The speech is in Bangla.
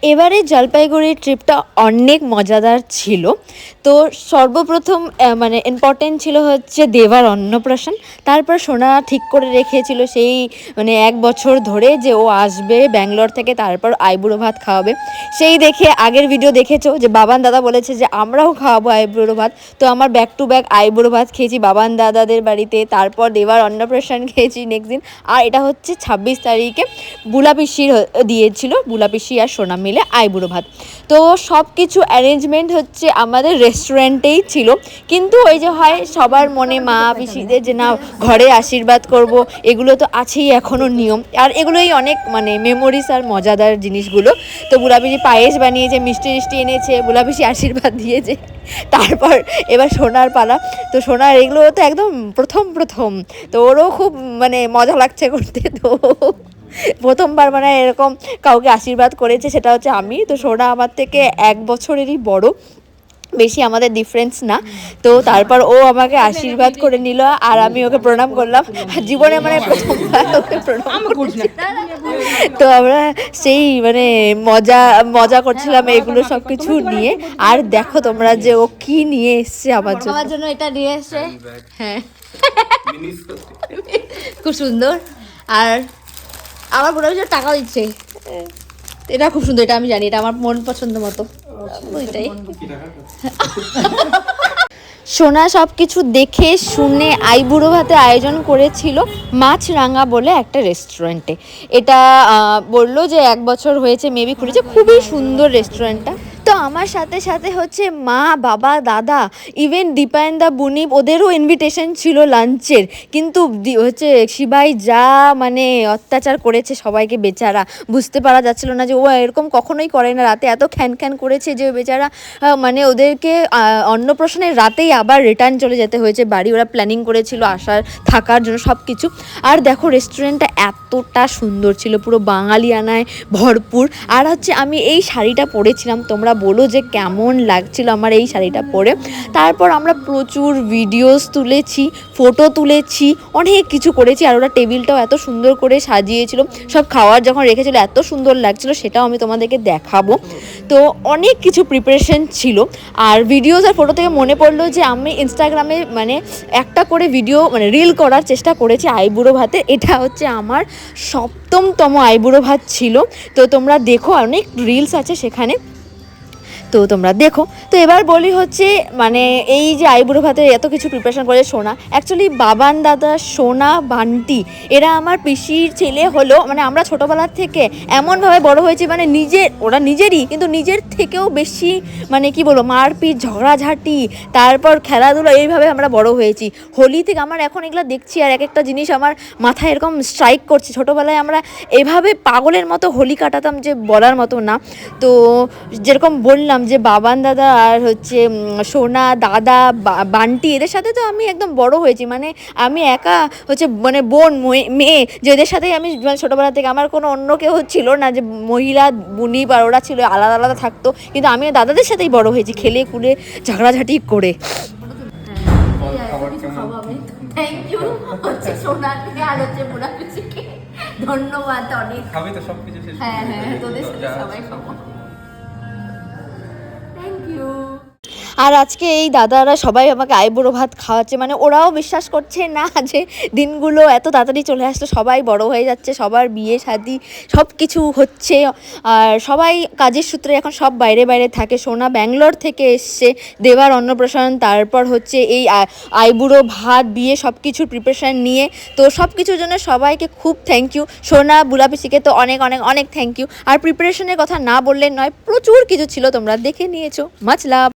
এবারে জলপাইগুড়ির ট্রিপটা অনেক মজাদার ছিল। তো সর্বপ্রথম মানে ইম্পর্টেন্ট ছিল হচ্ছে দেবার অন্নপ্রাশন। তারপর সোনা ঠিক করে রেখেছিল সেই মানে 1 বছর ধরে যে ও আসবে ব্যাঙ্গালোর থেকে, তারপর আইবুড়ো ভাত খাওয়াবে। সেই দেখে আগের ভিডিও দেখেছো যে বাবান দাদা বলেছে যে আমরাও খাওয়াবো আইবুড়ো ভাত। তো আমার ব্যাক টু ব্যাক আইবুড়ো ভাত খেয়েছি বাবান দাদাদের বাড়িতে, তারপর দেবার অন্নপ্রাশন খেয়েছি নেক্সট দিন। আর এটা হচ্ছে 26 তারিখে বুলা পিসির দিয়েছিল, বুলা পিসি আর সোনা মিলে আইবুড়ো ভাত। তো সব কিছু অ্যারেঞ্জমেন্ট হচ্ছে আমাদের রেস্টুরেন্টেই ছিল, কিন্তু ওই যে হয় সবার মনে মা পিসিদের যে না ঘরে আশীর্বাদ করব, এগুলো তো আছেই এখনও নিয়ম। আর এগুলোই অনেক মানে মেমোরিজ আর মজাদার জিনিসগুলো। তো বুলা পিসি পায়েস বানিয়েছে, মিষ্টি মিষ্টি এনেছে, বুলা পিসি আশীর্বাদ দিয়েছে। তারপর এবার সোনার পালা। তো সোনার এগুলো তো একদম প্রথম, তো ওরও খুব মানে মজা লাগছে করতে। তো প্রথমবার মানে এরকম কাউকে আশীর্বাদ করেছে, সেটা হচ্ছে আমি। তো সোনা আমার থেকে 1 বছরেরই বড়, বেশি আমাদের ডিফারেন্স না। তো তারপর ও আমাকে আশীর্বাদ করে নিল আর আমি ওকে প্রণাম করলাম। জীবনে মানে প্রথমবার ওকে প্রণাম করছি। তো আমরা সেই মানে মজা করছিলাম এগুলো সব কিছু নিয়ে। আর দেখো তোমরা যে ও কি নিয়ে এসছে আমার জন্য। এটা নিয়ে এসছে, হ্যাঁ খুব সুন্দর। আর আমার পুরো টাকাও দিচ্ছে, এটা খুব সুন্দর, এটা আমি জানি, এটা আমার মন পছন্দ মতো ওইটাই। সোনা সব কিছু দেখে শুনে আইবুড়ো ভাতে আয়োজন করেছিল মাছরাঙা বলে একটা রেস্টুরেন্টে। এটা বললো যে 1 বছর হয়েছে মেবি খুলেছে, খুবই সুন্দর রেস্টুরেন্টটা। তো আমার সাথে সাথে হচ্ছে মা বাবা দাদা ইভেন দীপায়ন দা বুনি ওদেরও ইনভিটেশন ছিল লাঞ্চের, কিন্তু হচ্ছে শিবাই যা মানে অত্যাচার করেছে সবাইকে, বেচারা বুঝতে পারা যাচ্ছিল না যে ও এরকম কখনোই করে না। রাতে এত খ্যান করেছে যে বেচারা মানে ওদেরকে অন্নপ্রাশনের রাতেই আবার রিটার্ন চলে যেতে হয়েছে বাড়ি। ওরা প্ল্যানিং করেছিল আসার থাকার জন্য সব কিছু। আর দেখো রেস্টুরেন্টটা এতটা সুন্দর ছিল, পুরো বাঙালিয়ানায় ভরপুর। আর হচ্ছে আমি এই শাড়িটা পরেছিলাম, তোমরা বলো যে কেমন লাগছিল আমার এই শাড়িটা পরে। তারপর আমরা প্রচুর ভিডিওস তুলেছি, ফটো তুলেছি, অনেক কিছু করেছি। আর ওরা টেবিলটাও এত সুন্দর করে সাজিয়েছিল, সব খাওয়ার যখন রেখেছিল এত সুন্দর লাগছিল, সেটাও আমি তোমাদেরকে দেখাবো। তো অনেক কিছু প্রিপারেশন ছিল। আর ভিডিওস আর ফটো থেকে মনে পড়লো যে আমি ইনস্টাগ্রামে মানে একটা করে ভিডিও মানে রিল করার চেষ্টা করেছি আইবুড়ো ভাতে। এটা হচ্ছে আমার 7তম আইবুড়ো ভাত ছিল। তো তোমরা দেখো, অনেক রিলস আছে সেখানে, তো তোমরা দেখো। তো এবার বলি হচ্ছে মানে এই যে আইবুড়ো ভাতে এত কিছু প্রিপারেশন করে সোনা, অ্যাকচুয়ালি বাবান দাদা সোনা বান্টি এরা আমার পিসির ছেলে হলো। মানে আমরা ছোটোবেলার থেকে এমনভাবে বড় হয়েছি, মানে ওরা নিজেরই কিন্তু নিজের থেকেও বেশি মানে কি বলবো মারপিট ঝগড়াঝাঁটি, তারপর খেলাধুলো, এইভাবে আমরা বড় হয়েছি। হোলি থেকে আমার এখন এগুলো দেখছি আর এক একটা জিনিস আমার মাথায় এরকম স্ট্রাইক করছে। ছোটোবেলায় আমরা এভাবে পাগলের মতো হোলি কাটাতাম যে বলার মতো না। তো যেরকম বললাম যে বাবান দাদা আর হচ্ছে সোনা দাদা বান্টি এদের সাথে তো আমি একদম বড় হয়েছি। মানে আমি একা হচ্ছে মানে বোন মেয়ে, যে এদের সাথেই আমি মানে ছোটোবেলা থেকে, আমার কোনো অন্য কেউ ছিল না যে মহিলা বুনি বা ওরা ছিল আলাদা আলাদা থাকতো, কিন্তু আমি দাদাদের সাথেই বড় হয়েছি খেলে কুলে ঝগড়াঝাটি করে। ধন্যবাদ অনেক, হ্যাঁ তোদের সাথে সবাই খাবো। আর আজকে এই দাদারা সবাই আমাকে আইবুড়ো ভাত খাওয়াচ্ছে, মানে ওরাও বিশ্বাস করছে না যে দিনগুলো এত তাড়াতাড়ি চলে আসলো, সবাই বড় হয়ে যাচ্ছে, সবার বিয়ে শাদি সব কিছু হচ্ছে। আর সবাই কাজের সূত্রে এখন সব বাইরে থাকে। সোনা ব্যাঙ্গালোর থেকে এসছে দেবার অন্নপ্রাশন, তারপর হচ্ছে এই আইবুড়ো ভাত বিয়ে সব কিছুর প্রিপারেশান নিয়ে। তো সব কিছুর জন্য সবাইকে খুব থ্যাংক ইউ। সোনা বুলাপিসিকে তো অনেক থ্যাংক ইউ। আর প্রিপারেশনের কথা না বললে নয়, প্রচুর কিছু ছিল, তোমরা দেখে নিয়েছো। মাছ লাভ।